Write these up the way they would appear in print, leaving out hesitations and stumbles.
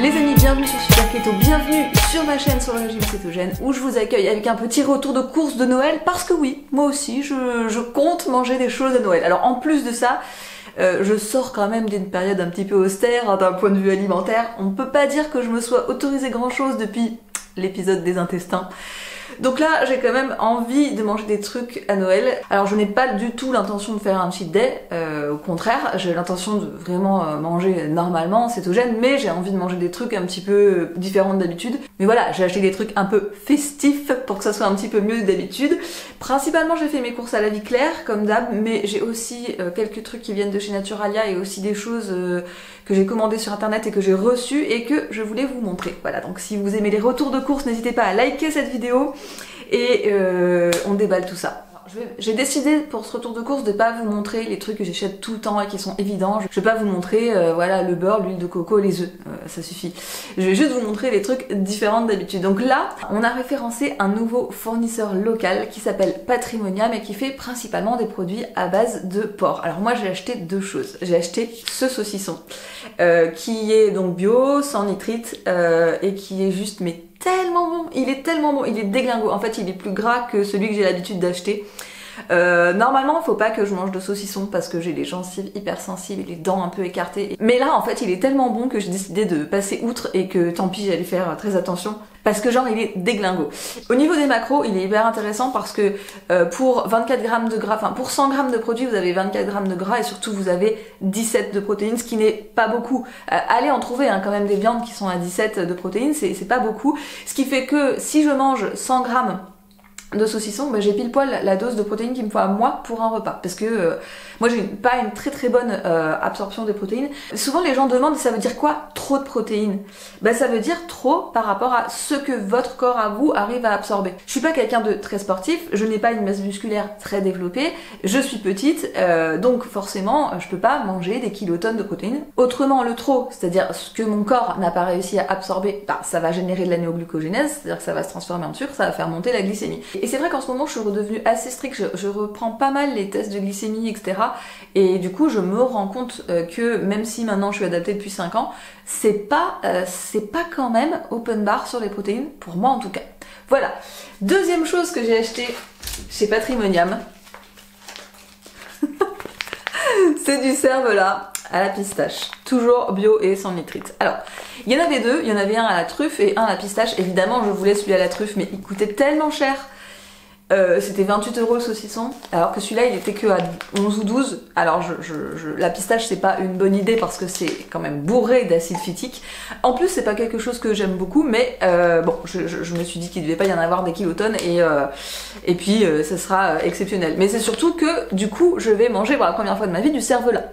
Les amis, bienvenue sur Super Keto, bienvenue sur ma chaîne sur le régime cétogène où je vous accueille avec un petit retour de course de Noël parce que oui, moi aussi je compte manger des choses à Noël. Alors en plus de ça, je sors quand même d'une période un petit peu austère hein, d'un point de vue alimentaire. On peut pas dire que je me sois autorisé grand chose depuis l'épisode des intestins. Donc là, j'ai quand même envie de manger des trucs à Noël. Alors je n'ai pas du tout l'intention de faire un cheat day, au contraire, j'ai l'intention de vraiment manger normalement, cétogène, mais j'ai envie de manger des trucs un petit peu différents d'habitude. Mais voilà, j'ai acheté des trucs un peu festifs pour que ça soit un petit peu mieux que d'habitude. Principalement, j'ai fait mes courses à la vie claire, comme d'hab, mais j'ai aussi quelques trucs qui viennent de chez Naturalia et aussi des choses que j'ai commandées sur internet et que j'ai reçues et que je voulais vous montrer. Voilà, donc si vous aimez les retours de courses, n'hésitez pas à liker cette vidéo. Et on déballe tout ça. J'ai décidé pour ce retour de course de pas vous montrer les trucs que j'achète tout le temps et qui sont évidents. Je vais pas vous montrer voilà, le beurre, l'huile de coco, les œufs, ça suffit. Je vais juste vous montrer les trucs différents d'habitude. Donc là, on a référencé un nouveau fournisseur local qui s'appelle Patrimoniam et qui fait principalement des produits à base de porc. Alors moi j'ai acheté deux choses. J'ai acheté ce saucisson qui est donc bio, sans nitrite et qui est juste mais tellement bon, il est tellement bon, il est déglingo. En fait, il est plus gras que celui que j'ai l'habitude d'acheter. Normalement, faut pas que je mange de saucisson parce que j'ai les gencives hyper sensibles et les dents un peu écartées. Mais là, en fait, il est tellement bon que j'ai décidé de passer outre et que tant pis, j'allais faire très attention. Parce que genre il est déglingo. Au niveau des macros, il est hyper intéressant parce que pour 24 grammes de gras, enfin pour 100 grammes de produit, vous avez 24 grammes de gras et surtout vous avez 17 de protéines, ce qui n'est pas beaucoup. Allez en trouver hein, quand même des viandes qui sont à 17 de protéines, c'est pas beaucoup. Ce qui fait que si je mange 100 grammes de saucisson, bah, j'ai pile poil la dose de protéines qu'il me faut à moi pour un repas. Parce que moi j'ai pas une très bonne absorption des protéines. Souvent les gens demandent ça veut dire quoi trop de protéines? Bah ça veut dire trop par rapport à ce que votre corps à vous arrive à absorber. Je suis pas quelqu'un de très sportif, je n'ai pas une masse musculaire très développée, je suis petite, donc forcément je peux pas manger des kilotonnes de protéines. Autrement le trop, c'est-à-dire ce que mon corps n'a pas réussi à absorber, bah, ça va générer de la néoglucogénèse, c'est-à-dire que ça va se transformer en sucre, ça va faire monter la glycémie. Et c'est vrai qu'en ce moment je suis redevenue assez stricte, je reprends pas mal les tests de glycémie, etc. Et du coup je me rends compte que même si maintenant je suis adaptée depuis 5 ans, c'est pas quand même open bar sur les protéines, pour moi en tout cas. Voilà. Deuxième chose que j'ai acheté chez Patrimoniam, c'est du cervelas à la pistache, toujours bio et sans nitrite. Alors, il y en avait deux, il y en avait un à la truffe et un à la pistache. Évidemment, je voulais celui à la truffe, mais il coûtait tellement cher. C'était 28 € le saucisson, alors que celui-là il était que à 11 ou 12. Alors la pistache c'est pas une bonne idée parce que c'est quand même bourré d'acide phytique. En plus c'est pas quelque chose que j'aime beaucoup, mais bon je me suis dit qu'il devait pas y en avoir des kilotonnes et puis ça sera exceptionnel. Mais c'est surtout que du coup je vais manger pour la première fois de ma vie du cervelas.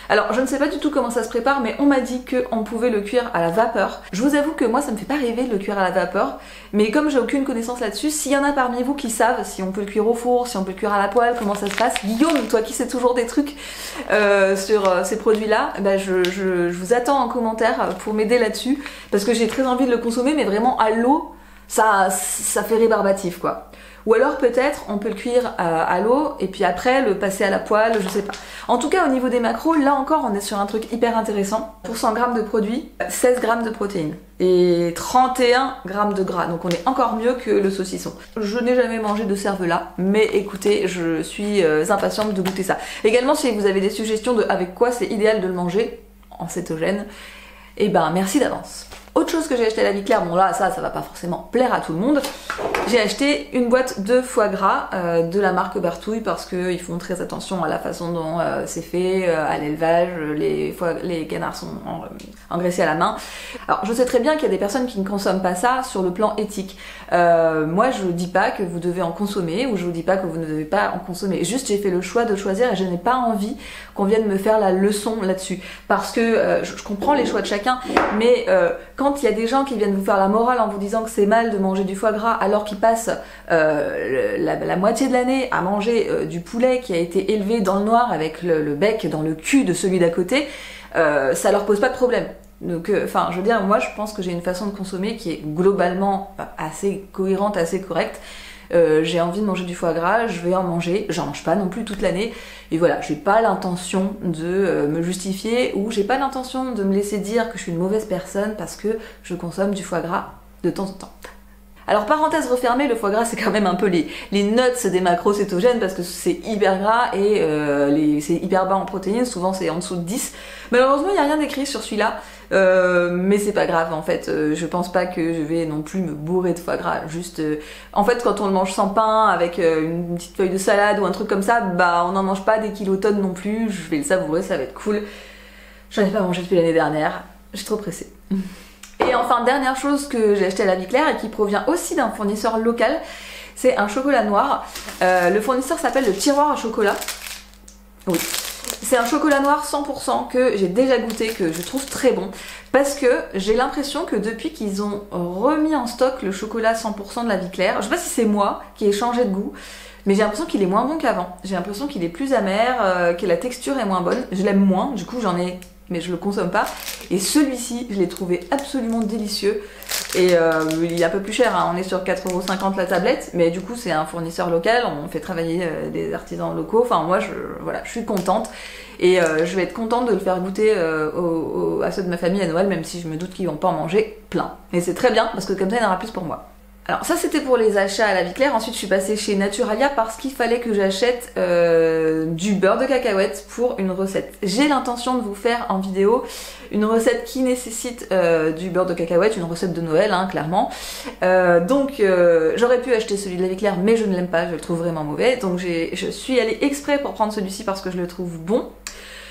Alors je ne sais pas du tout comment ça se prépare, mais on m'a dit qu'on pouvait le cuire à la vapeur. Je vous avoue que moi ça me fait pas rêver de le cuire à la vapeur, mais comme j'ai aucune connaissance là-dessus, s'il y en a parmi vous qui savent si on peut le cuire au four, si on peut le cuire à la poêle, comment ça se passe, Guillaume, toi qui sais toujours des trucs sur ces produits-là, bah je vous attends en commentaire pour m'aider là-dessus, parce que j'ai très envie de le consommer, mais vraiment à l'eau, ça fait rébarbatif quoi. Ou alors peut-être on peut le cuire à l'eau et puis après le passer à la poêle, je sais pas. En tout cas au niveau des macros, là encore on est sur un truc hyper intéressant. Pour 100 grammes de produit, 16 grammes de protéines et 31 grammes de gras. Donc on est encore mieux que le saucisson. Je n'ai jamais mangé de cervelas, mais écoutez, je suis impatiente de goûter ça. Également si vous avez des suggestions de avec quoi c'est idéal de le manger en cétogène, et ben merci d'avance. Autre chose que j'ai acheté à la vie claire, bon là ça va pas forcément plaire à tout le monde, j'ai acheté une boîte de foie gras de la marque Bertouille parce qu'ils font très attention à la façon dont c'est fait, à l'élevage, les canards sont engraissés à la main. Alors je sais très bien qu'il y a des personnes qui ne consomment pas ça sur le plan éthique. Moi je dis pas que vous devez en consommer ou je vous dis pas que vous ne devez pas en consommer, juste j'ai fait le choix de choisir et je n'ai pas envie qu'on vienne me faire la leçon là-dessus parce que je comprends les choix de chacun, mais quand il y a des gens qui viennent vous faire la morale en vous disant que c'est mal de manger du foie gras alors qu'ils passent la moitié de l'année à manger du poulet qui a été élevé dans le noir avec le bec dans le cul de celui d'à côté, ça leur pose pas de problème. Donc, enfin, je veux dire, moi je pense que j'ai une façon de consommer qui est globalement assez cohérente, assez correcte. j'ai envie de manger du foie gras, je vais en manger, j'en mange pas non plus toute l'année, et voilà, j'ai pas l'intention de me justifier, ou j'ai pas l'intention de me laisser dire que je suis une mauvaise personne parce que je consomme du foie gras de temps en temps. Alors parenthèse refermée, le foie gras c'est quand même un peu les nuts des macros cétogènes parce que c'est hyper gras et c'est hyper bas en protéines, souvent c'est en dessous de 10. Malheureusement il n'y a rien d'écrit sur celui-là, mais c'est pas grave en fait, je pense pas que je vais non plus me bourrer de foie gras, juste en fait quand on le mange sans pain avec une petite feuille de salade ou un truc comme ça, bah on n'en mange pas des kilotonnes non plus, je vais le savourer, ça va être cool. J'en ai pas mangé depuis l'année dernière, je suis trop pressée. Et enfin, dernière chose que j'ai acheté à la Vie Claire et qui provient aussi d'un fournisseur local, c'est un chocolat noir. Le fournisseur s'appelle le Tiroir à chocolat. Oui. C'est un chocolat noir 100% que j'ai déjà goûté, que je trouve très bon. Parce que j'ai l'impression que depuis qu'ils ont remis en stock le chocolat 100% de la Vie Claire, je sais pas si c'est moi qui ai changé de goût, mais j'ai l'impression qu'il est moins bon qu'avant. J'ai l'impression qu'il est plus amer, que la texture est moins bonne. Je l'aime moins, du coup j'en ai... mais je le consomme pas. Et celui-ci, je l'ai trouvé absolument délicieux. Et il est un peu plus cher, hein. On est sur 4,50 € la tablette, mais du coup c'est un fournisseur local, on fait travailler des artisans locaux. Enfin moi, voilà, je suis contente. Et je vais être contente de le faire goûter à ceux de ma famille à Noël, même si je me doute qu'ils vont pas en manger plein. Et c'est très bien, parce que comme ça il y en aura plus pour moi. Alors ça c'était pour les achats à la Vie Claire. Ensuite je suis passée chez Naturalia parce qu'il fallait que j'achète du beurre de cacahuète pour une recette. J'ai l'intention de vous faire en vidéo une recette qui nécessite du beurre de cacahuète, une recette de Noël hein, clairement. Donc j'aurais pu acheter celui de la Vie Claire mais je ne l'aime pas, je le trouve vraiment mauvais. Donc je suis allée exprès pour prendre celui-ci parce que je le trouve bon.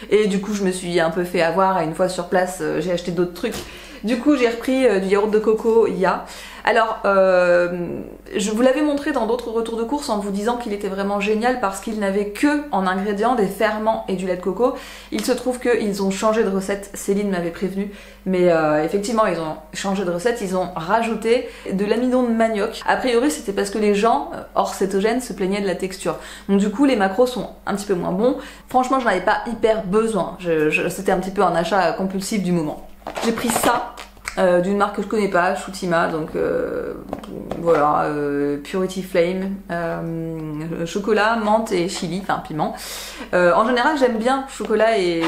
Et du coup je me suis un peu fait avoir et une fois sur place j'ai acheté d'autres trucs. Du coup j'ai repris du yaourt de coco Ya. Alors, je vous l'avais montré dans d'autres retours de course en vous disant qu'il était vraiment génial parce qu'il n'avait que en ingrédients des ferments et du lait de coco. Il se trouve qu'ils ont changé de recette, Céline m'avait prévenu, mais effectivement ils ont changé de recette, ils ont rajouté de l'amidon de manioc. A priori c'était parce que les gens, hors cétogène, se plaignaient de la texture. Donc du coup les macros sont un petit peu moins bons. Franchement je n'en avais pas hyper besoin, c'était un petit peu un achat compulsif du moment. J'ai pris ça. D'une marque que je connais pas, Shootima, donc voilà, Purity Flame, chocolat, menthe et chili, enfin piment. En général j'aime bien chocolat et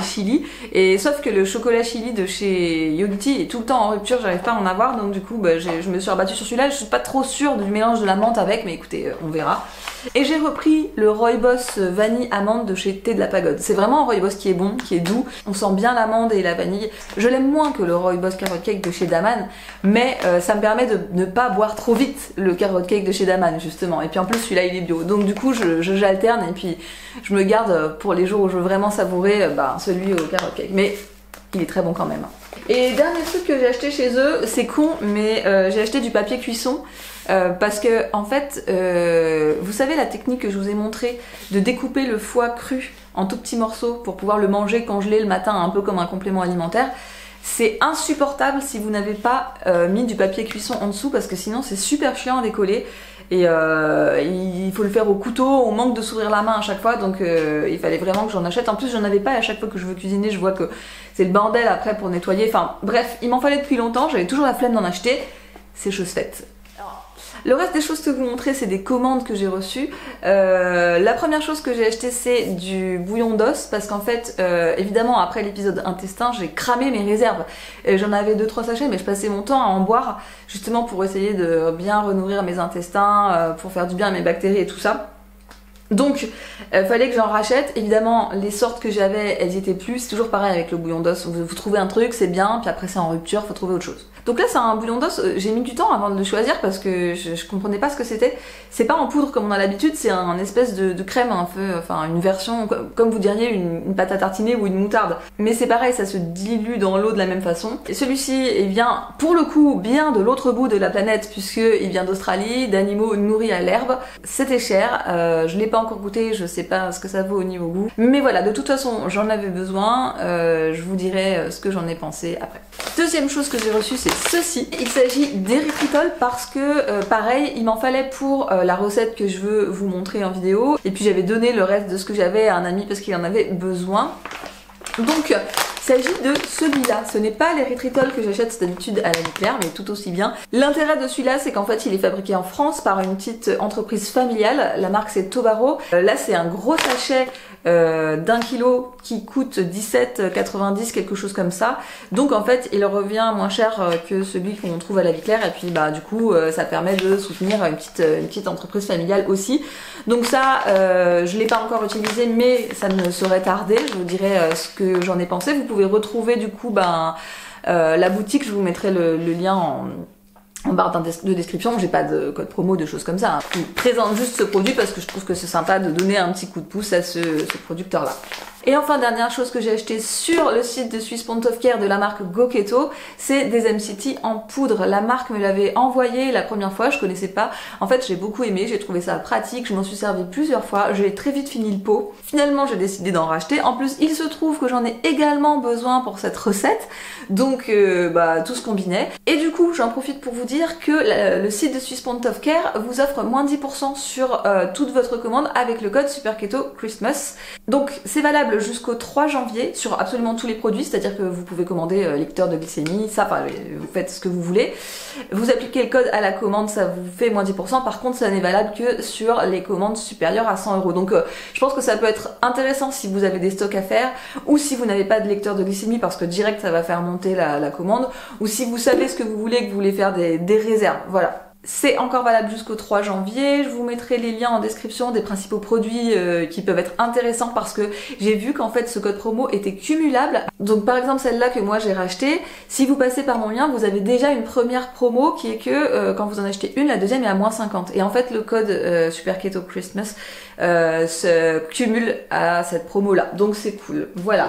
chili, et sauf que le chocolat chili de chez Yogiti est tout le temps en rupture, j'arrive pas à en avoir, donc du coup bah, je me suis rabattue sur celui-là. Je suis pas trop sûre du mélange de la menthe avec, mais écoutez, on verra. Et j'ai repris le Rooibos vanille amande de chez Thé de la Pagode. C'est vraiment un Rooibos qui est bon, qui est doux, on sent bien l'amande et la vanille. Je l'aime moins que le Rooibos Carrot Cake de chez Daman, mais ça me permet de ne pas boire trop vite le Carrot Cake de chez Daman justement. Et puis en plus celui-là il est bio, donc du coup j'alterne et puis je me garde pour les jours où je veux vraiment savourer celui au Carrot Cake. Mais il est très bon quand même. Et dernier truc que j'ai acheté chez eux, c'est con, mais j'ai acheté du papier cuisson. Parce que en fait, vous savez la technique que je vous ai montrée de découper le foie cru en tout petits morceaux pour pouvoir le manger congelé le matin un peu comme un complément alimentaire. C'est insupportable si vous n'avez pas mis du papier cuisson en dessous parce que sinon c'est super chiant à décoller et il faut le faire au couteau, on manque de s'ouvrir la main à chaque fois, donc il fallait vraiment que j'en achète. En plus j'en avais pas et à chaque fois que je veux cuisiner je vois que c'est le bordel après pour nettoyer, enfin bref, il m'en fallait depuis longtemps, j'avais toujours la flemme d'en acheter, c'est chose faite. Le reste des choses que je vous montrer, c'est des commandes que j'ai reçues. La première chose que j'ai acheté, c'est du bouillon d'os, parce qu'en fait, évidemment, après l'épisode intestin, j'ai cramé mes réserves. J'en avais 2-3 sachets, mais je passais mon temps à en boire, justement pour essayer de bien renourrir mes intestins, pour faire du bien à mes bactéries et tout ça. Donc, fallait que j'en rachète. Évidemment, les sortes que j'avais, elles y étaient plus. C'est toujours pareil avec le bouillon d'os. Vous trouvez un truc, c'est bien, puis après c'est en rupture, faut trouver autre chose. Donc là, c'est un bouillon d'os. J'ai mis du temps avant de le choisir parce que je comprenais pas ce que c'était. C'est pas en poudre comme on a l'habitude, c'est un espèce de crème un peu, enfin une version, comme vous diriez une pâte à tartiner ou une moutarde. Mais c'est pareil, ça se dilue dans l'eau de la même façon. Et celui-ci, il vient pour le coup bien de l'autre bout de la planète puisqu'il vient d'Australie, d'animaux nourris à l'herbe. C'était cher, je l'ai pas encore goûté, je sais pas ce que ça vaut au niveau goût. Mais voilà, de toute façon, j'en avais besoin, je vous dirai ce que j'en ai pensé après. Deuxième chose que j'ai reçue, c'est ceci. Il s'agit d'érythritol parce que, pareil, il m'en fallait pour la recette que je veux vous montrer en vidéo. Et puis j'avais donné le reste de ce que j'avais à un ami parce qu'il en avait besoin. Donc, Il s'agit de celui-là. Ce n'est pas l'érythritol que j'achète d'habitude à la Leclerc, mais tout aussi bien. L'intérêt de celui-là, c'est qu'en fait, il est fabriqué en France par une petite entreprise familiale. La marque, c'est Tobaro. Là, c'est un gros sachet d'1 kilo qui coûte 17,90, quelque chose comme ça. Donc en fait il revient moins cher que celui qu'on trouve à la Leclerc, et puis bah du coup ça permet de soutenir une petite entreprise familiale aussi. Donc ça je l'ai pas encore utilisé, mais ça ne saurait tarder. Je vous dirai ce que j'en ai pensé. Vous pouvez retrouver du coup la boutique, je vous mettrai le lien en barre de description. J'ai pas de code promo, de choses comme ça. Je vous présente juste ce produit parce que je trouve que c'est sympa de donner un petit coup de pouce à ce producteur-là. Et enfin, dernière chose que j'ai acheté sur le site de Swiss Point of Care de la marque Go Keto, c'est des MCT en poudre. La marque me l'avait envoyé la première fois, je connaissais pas. En fait, j'ai beaucoup aimé, j'ai trouvé ça pratique, je m'en suis servi plusieurs fois, j'ai très vite fini le pot. Finalement, j'ai décidé d'en racheter. En plus, il se trouve que j'en ai également besoin pour cette recette, donc tout se combinait. Et du coup, j'en profite pour vous dire que le site de Swiss Point of Care vous offre moins 10% sur toute votre commande avec le code Super Keto Christmas. Donc, c'est valable jusqu'au 3 janvier sur absolument tous les produits, c'est-à-dire que vous pouvez commander lecteur de glycémie, ça, enfin, vous faites ce que vous voulez. Vous appliquez le code à la commande, ça vous fait moins 10%. Par contre, ça n'est valable que sur les commandes supérieures à 100 €. Donc, je pense que ça peut être intéressant si vous avez des stocks à faire, ou si vous n'avez pas de lecteur de glycémie, parce que direct, ça va faire monter la commande, ou si vous savez ce que vous voulez, que vous voulez faire des réserves. Voilà. C'est encore valable jusqu'au 3 janvier. Je vous mettrai les liens en description des principaux produits qui peuvent être intéressants, parce que j'ai vu qu'en fait ce code promo était cumulable. Donc par exemple celle-là que moi j'ai racheté, si vous passez par mon lien, vous avez déjà une première promo qui est que quand vous en achetez une, la deuxième est à moins 50. Et en fait le code Super Keto Christmas se cumule à cette promo-là. Donc c'est cool. Voilà.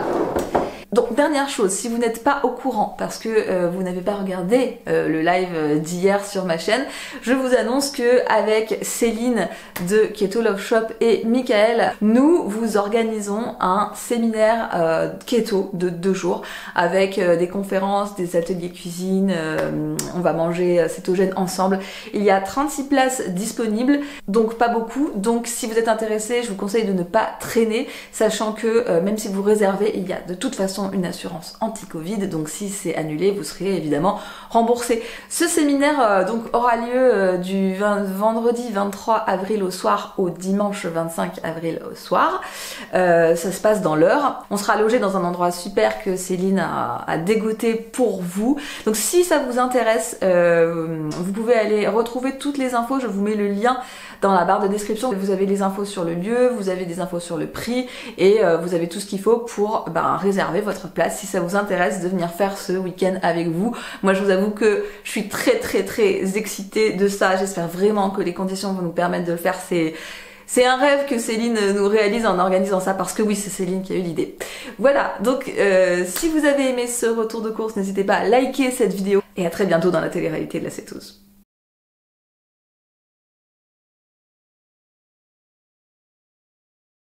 Donc dernière chose, si vous n'êtes pas au courant parce que vous n'avez pas regardé le live d'hier sur ma chaîne, je vous annonce que avec Céline de Keto Love Shop et Michael, nous vous organisons un séminaire keto de 2 jours avec des conférences, des ateliers cuisine, on va manger cétogène ensemble. Il y a 36 places disponibles, donc pas beaucoup. Donc si vous êtes intéressé, je vous conseille de ne pas traîner, sachant que même si vous réservez, il y a de toute façon une assurance anti-Covid, donc si c'est annulé, vous serez évidemment remboursé. Ce séminaire donc aura lieu du vendredi 23 avril au soir au dimanche 25 avril au soir. Ça se passe dans l'heure. On sera logé dans un endroit super que Céline a dégoté pour vous. Donc si ça vous intéresse, vous pouvez aller retrouver toutes les infos. Je vous mets le lien dans la barre de description. Vous avez les infos sur le lieu, vous avez des infos sur le prix, et vous avez tout ce qu'il faut pour réserver votre place si ça vous intéresse de venir faire ce week-end avec vous. Moi je vous avoue que je suis très excitée de ça. J'espère vraiment que les conditions vont nous permettre de le faire. C'est un rêve que Céline nous réalise en organisant ça, parce que oui, c'est Céline qui a eu l'idée. Voilà, donc si vous avez aimé ce retour de course, n'hésitez pas à liker cette vidéo, et à très bientôt dans la télé-réalité de la cétose.